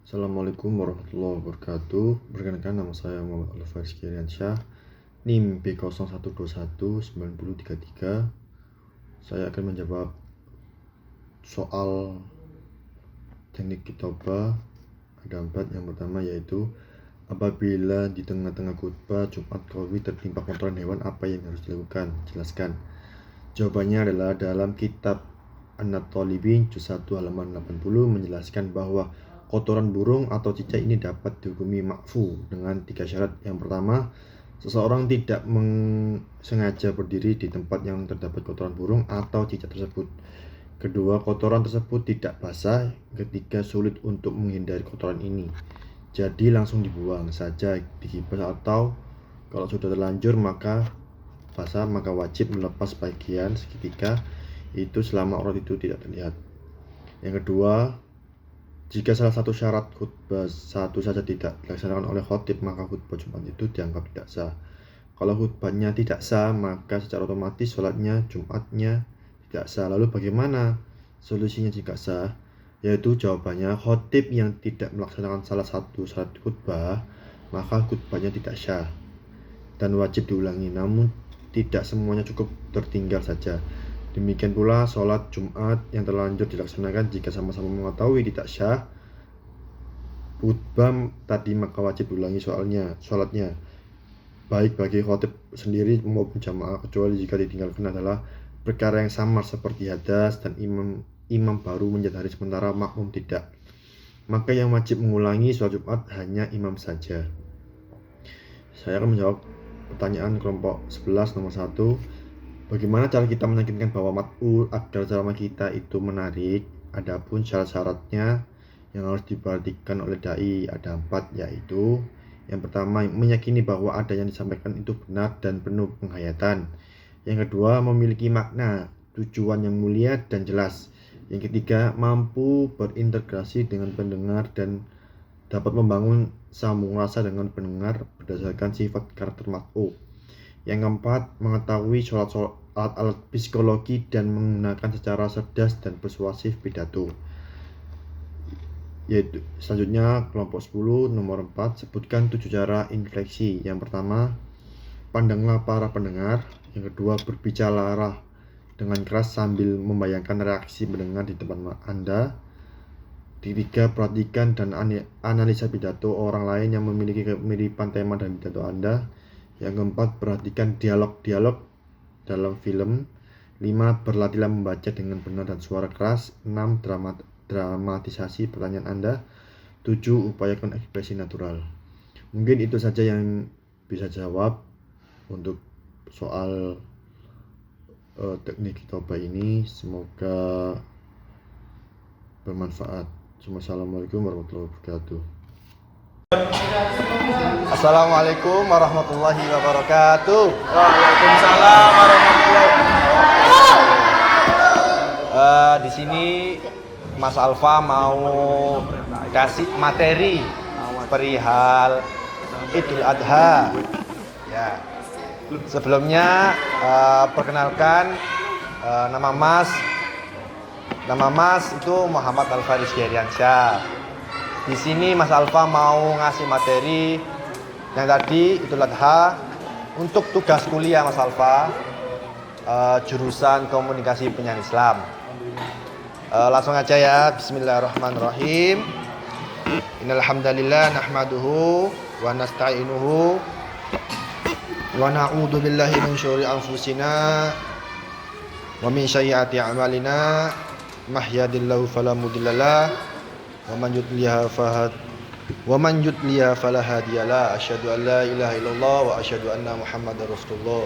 Assalamualaikum warahmatullahi wabarakatuh. Perkenalkan, nama saya Muhammad Alfaris Kiriansyah, NIM B01219033. Saya akan menjawab soal teknik khutbah. Ada 4. Yang pertama yaitu, apabila di tengah-tengah khutbah Jumat Qawi tertimpa kotoran hewan, apa yang harus dilakukan? Jelaskan. Jawabannya adalah dalam kitab An-Thalibin juz 1 halaman 80 menjelaskan bahwa kotoran burung atau cicak ini dapat dihukumi makfu dengan 3 syarat. Yang pertama, seseorang tidak sengaja berdiri di tempat yang terdapat kotoran burung atau cicak tersebut. Kedua, kotoran tersebut tidak basah. Ketiga, sulit untuk menghindari kotoran ini, jadi langsung dibuang saja, dikibas, atau kalau sudah terlanjur maka basah maka wajib melepas bagian segitiga itu selama aurat itu tidak terlihat. Yang kedua, jika salah satu syarat khutbah satu saja tidak dilaksanakan oleh khotib, maka khutbah Jumat itu dianggap tidak sah. Kalau khutbahnya tidak sah, maka secara otomatis sholatnya Jumatnya tidak sah. Lalu bagaimana solusinya jika sah? Yaitu jawabannya, khotib yang tidak melaksanakan salah satu syarat khutbah, maka khutbahnya tidak sah dan wajib diulangi, namun tidak semuanya cukup tertinggal saja. Demikian pula sholat Jumat yang terlanjur dilaksanakan, jika sama-sama mengetahui tidak sah khutbah tadi, maka wajib diulangi sholatnya, baik bagi khotib sendiri maupun jamaah, kecuali jika ditinggalkan adalah perkara yang samar seperti hadas dan imam baru menjadi sementara makmum tidak. Maka yang wajib mengulangi sholat Jumat hanya imam saja. Saya akan menjawab pertanyaan kelompok 11 nomor 1. Bagaimana cara kita meyakinkan bahwa mat'ul agar ceramah kita itu menarik? Adapun syarat-syaratnya yang harus diperhatikan oleh dai ada 4, yaitu yang pertama, meyakini bahwa ada yang disampaikan itu benar dan penuh penghayatan. Yang kedua, memiliki makna, tujuan yang mulia dan jelas. Yang ketiga, mampu berintegrasi dengan pendengar dan dapat membangun sambung rasa dengan pendengar berdasarkan sifat karakter mat'u. Yang keempat, mengetahui alat-alat psikologi dan menggunakan secara cerdas dan persuasif pidato. Yaitu selanjutnya kelompok 10 nomor 4, sebutkan 7 cara infleksi. Yang pertama, pandanglah para pendengar. Yang kedua, berbicara dengan keras sambil membayangkan reaksi pendengar di depan Anda. Ketiga, perhatikan dan analisa pidato orang lain yang memiliki kemiripan tema dan pidato Anda. Yang keempat, perhatikan dialog-dialog dalam film. 5, berlatihlah membaca dengan benar dan suara keras. 6, dramatisasi pertanyaan Anda. 7, upayakan ekspresi natural. Mungkin itu saja yang bisa jawab untuk soal teknik khutbah ini. Semoga bermanfaat. Assalamualaikum warahmatullahi wabarakatuh. Assalamualaikum warahmatullahi wabarakatuh. Waalaikumsalam warahmatullahi wabarakatuh. Di sini Mas Alfa mau kasih materi perihal Idul Adha. Ya. Sebelumnya perkenalkan nama Mas itu Muhammad Alfaris Kiriansyah. Di sini Mas Alfa mau ngasih materi yang tadi Idul Adha untuk tugas kuliah Mas Alfa, jurusan komunikasi penyiaran Islam. Langsung aja ya, bismillahirrahmanirrahim. Innal hamdalillah nahmaduhu wa nasta'inuhu wa na'udzu billahi min syururi anfusina wa min sayyiati a'malina. Mahdihillahu fala mudhillalah wa man yudliha fala hadiyalah. Asyhadu an la ilaha illallah wa asyhadu anna Muhammadar Rasulullah.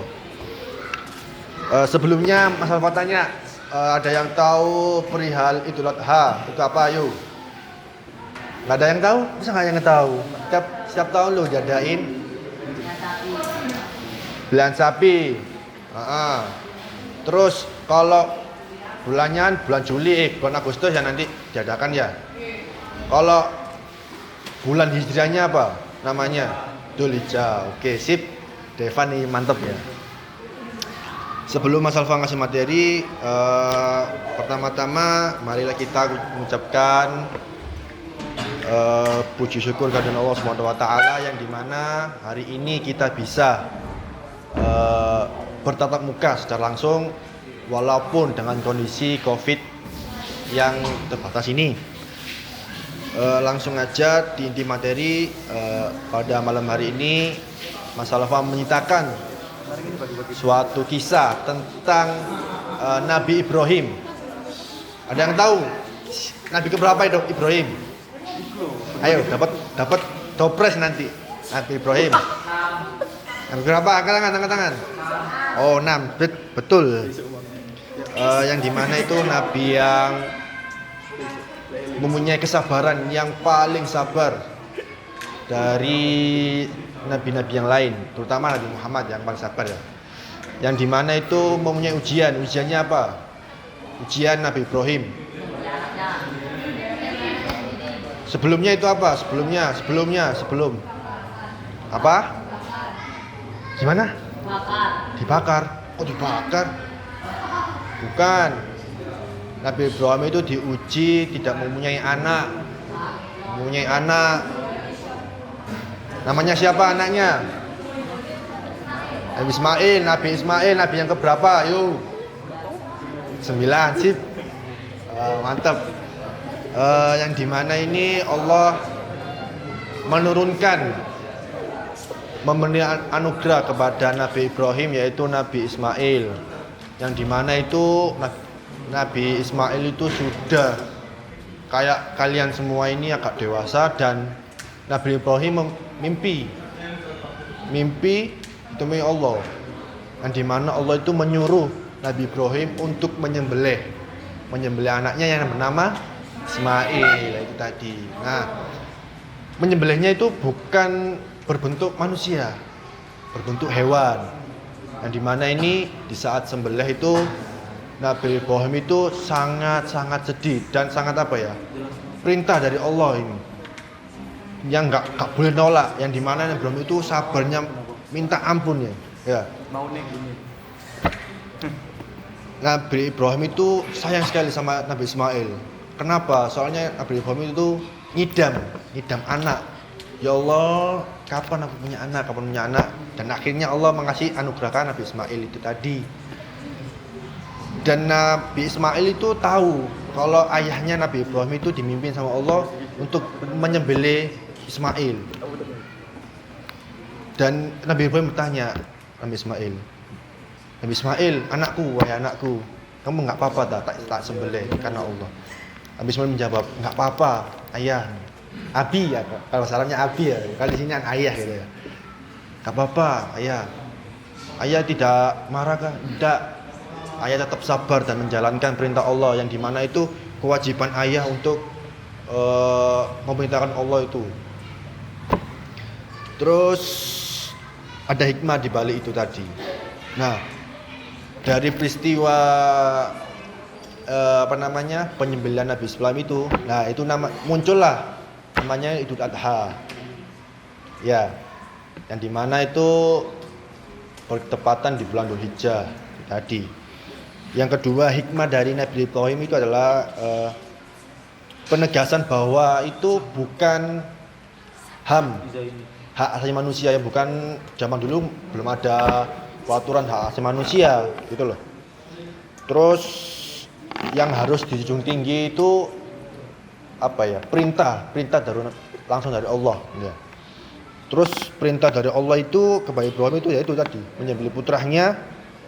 Sebelumnya Mas Alfa tanya, ada yang tahu perihal Idul Adha itu apa? Yuk. Nggak ada yang tahu? Bisa nggak yang tahu? Setiap tahun lo jadain belian sapi. Terus kalau bulan Juli, bulan Agustus ya nanti diadakan ya. Kalau bulan hijriahnya apa namanya? Dzulhijjah. Oke, sip. Devan nih mantep ya. Sebelum Mas Alfa ngasih materi, pertama-tama marilah kita mengucapkan puji syukur kepada Allah Subhanahu wa taala yang dimana hari ini kita bisa bertatap muka secara langsung walaupun dengan kondisi Covid yang terbatas ini. Langsung aja di inti materi pada malam hari ini Mas Alfa menyitakan suatu kisah tentang Nabi Ibrahim. Ada yang tahu Nabi keberapa itu Ibrahim? Ayo dapat topres nanti Nabi Ibrahim. Nabi berapa? Angkat tangan. Oh 6, betul. Yang dimana itu Nabi yang mempunyai kesabaran yang paling sabar dari nabi-nabi yang lain, terutama Nabi Muhammad yang paling sabar ya. Yang dimana itu mempunyai ujiannya apa? Ujian Nabi Ibrahim. Sebelumnya itu apa? Sebelum apa? Gimana? Dibakar. Oh dibakar? Bukan. Nabi Ibrahim itu diuji tidak mempunyai anak. Namanya siapa anaknya? Nabi Ismail, Nabi yang keberapa? Yuk. 9, sip. Mantap. Yang dimana ini Allah memberi anugerah kepada Nabi Ibrahim yaitu Nabi Ismail. Yang dimana itu Nabi Ismail itu sudah kayak kalian semua ini agak dewasa dan Nabi Ibrahim mimpi demi Allah. Yang dimana Allah itu menyuruh Nabi Ibrahim untuk menyembelih anaknya yang bernama Ismail itu tadi. Nah, menyembelihnya itu bukan berbentuk manusia, berbentuk hewan. Yang dimana ini di saat sembelih itu Nabi Ibrahim itu sangat sedih dan sangat perintah dari Allah ini yang nggak boleh nolak. Yang dimana Nabi Ibrahim itu sabarnya minta ampun ya. Nabi Ibrahim itu sayang sekali sama Nabi Ismail. Kenapa? Soalnya Nabi Ibrahim itu ngidam anak. Ya Allah, kapan aku punya anak? Dan akhirnya Allah mengasih anugerahkan Nabi Ismail itu tadi. Dan Nabi Ismail itu tahu kalau ayahnya Nabi Ibrahim itu dimimpin sama Allah untuk menyembelih Ismail. Dan Nabi Ibrahim bertanya, Nabi Ismail, wahai anakku, kamu nggak apa-apa tak sembelih karena Allah. Nabi Ismail menjawab, nggak apa-apa, ayah. Abi ya, kalau salamnya Abi ya, kalau di sini ayah gitu ya. Nggak apa-apa, ayah. Ayah tidak marah kah? Tidak. Ayah tetap sabar dan menjalankan perintah Allah yang dimana itu kewajiban ayah untuk memerintahkan Allah itu. Terus ada hikmah di balik itu tadi. Nah, dari peristiwa penyembelihan Nabi Ismail itu, nah itu muncullah namanya Idul Adha. Ya, yang dimana itu bertepatan di bulan Dzulhijjah tadi. Yang kedua, hikmah dari Nabi Ibrahim itu adalah penegasan bahwa itu bukan hak asasi manusia, ya bukan zaman dulu belum ada peraturan hak asasi manusia gitu loh. Terus yang harus dijunjung tinggi itu perintah langsung dari Allah ya. Terus perintah dari Allah itu kepada Ibrahim itu yaitu tadi menyembelih putranya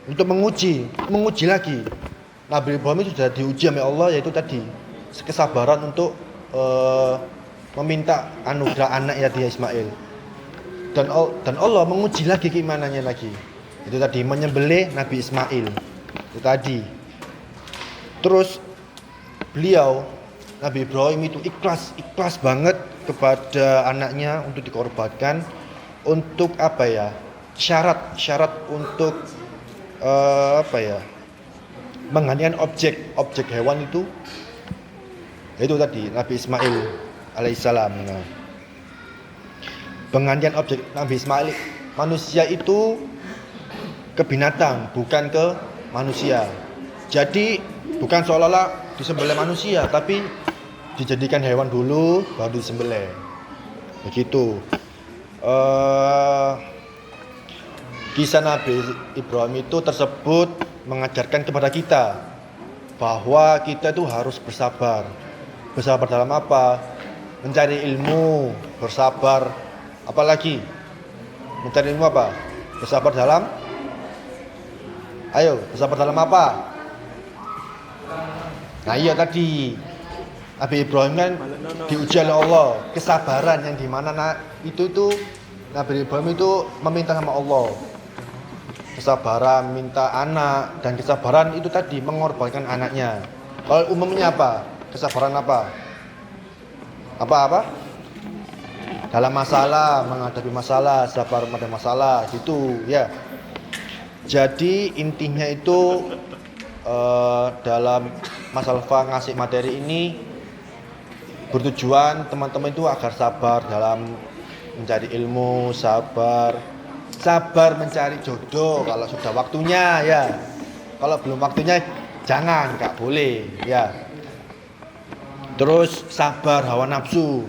untuk menguji lagi. Nabi Ibrahim itu sudah diuji oleh Allah yaitu tadi kesabaran untuk meminta anugerah anak ya dia Ismail. Dan Allah menguji lagi keimanannya lagi. Itu tadi menyembelih Nabi Ismail. Itu tadi. Terus beliau Nabi Ibrahim itu ikhlas banget kepada anaknya untuk dikorbankan untuk syarat untuk menggantikan objek hewan itu tadi Nabi Ismail alaihissalam. Nah, penggantian objek Nabi Ismail manusia itu ke binatang bukan ke manusia. Jadi bukan seolah-olah disembelih manusia tapi dijadikan hewan dulu baru disembelih. Begitu. Kisah Nabi Ibrahim itu tersebut mengajarkan kepada kita bahwa kita itu harus bersabar. Bersabar dalam apa? Mencari ilmu, bersabar. Apalagi mencari ilmu apa? Bersabar dalam Ayo, bersabar dalam apa? Nah iya tadi Nabi Ibrahim kan diuji oleh Allah, kesabaran yang dimana itu Nabi Ibrahim itu meminta sama Allah kesabaran, minta anak, dan kesabaran itu tadi mengorbankan anaknya. Kalau umumnya apa? Kesabaran apa? Apa? Dalam masalah, menghadapi masalah, sabar pada masalah, gitu ya. Jadi intinya itu dalam Mas Alfa ngasih materi ini bertujuan teman-teman itu agar sabar dalam mencari ilmu, sabar mencari jodoh kalau sudah waktunya ya. Kalau belum waktunya jangan, nggak boleh ya. Terus sabar hawa nafsu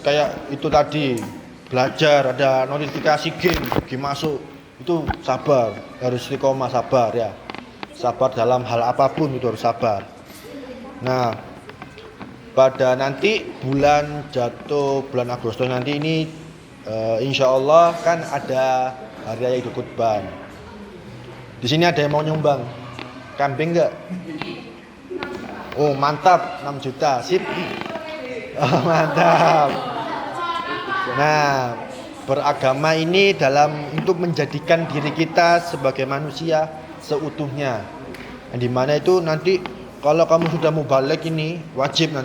kayak itu tadi, belajar ada notifikasi game masuk, itu sabar, harus istiqomah, sabar ya. Sabar dalam hal apapun itu harus sabar. Nah, pada nanti bulan Agustus nanti ini insya Allah kan ada hari raya Idul Kurban. Di sini ada yang mau nyumbang kambing nggak? Oh mantap, 6 juta, sip. Oh, mantap. Nah, beragama ini untuk menjadikan diri kita sebagai manusia seutuhnya. Yang dimana itu nanti kalau kamu sudah mubaligh ini wajib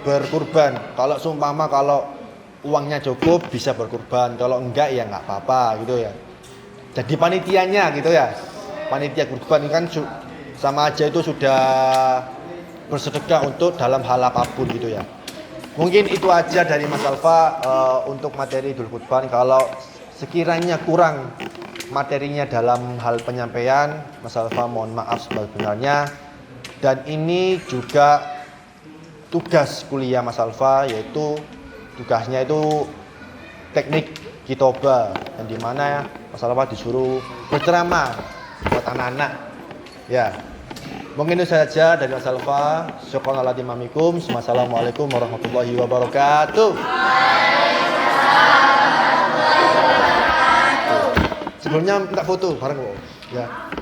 berkurban. Kalau seumpama kalau uangnya cukup bisa berkurban, kalau enggak ya enggak apa-apa gitu ya. Jadi panitianya gitu ya. Panitia kurban kan sama aja itu sudah bersedekah untuk dalam hal apapun gitu ya. Mungkin itu aja dari Mas Alfa untuk materi Idul Kurban. Kalau sekiranya kurang materinya dalam hal penyampaian, Mas Alfa mohon maaf sebenarnya. Dan ini juga tugas kuliah Mas Alfa, yaitu tugasnya itu teknik khitobah, yang dimana Mas Alfa disuruh berceramah buat anak-anak ya. Mungkin itu saja dari Mas Alfa. Assalamualaikum warahmatullahi wabarakatuh. Sebelumnya minta foto bareng kok ya.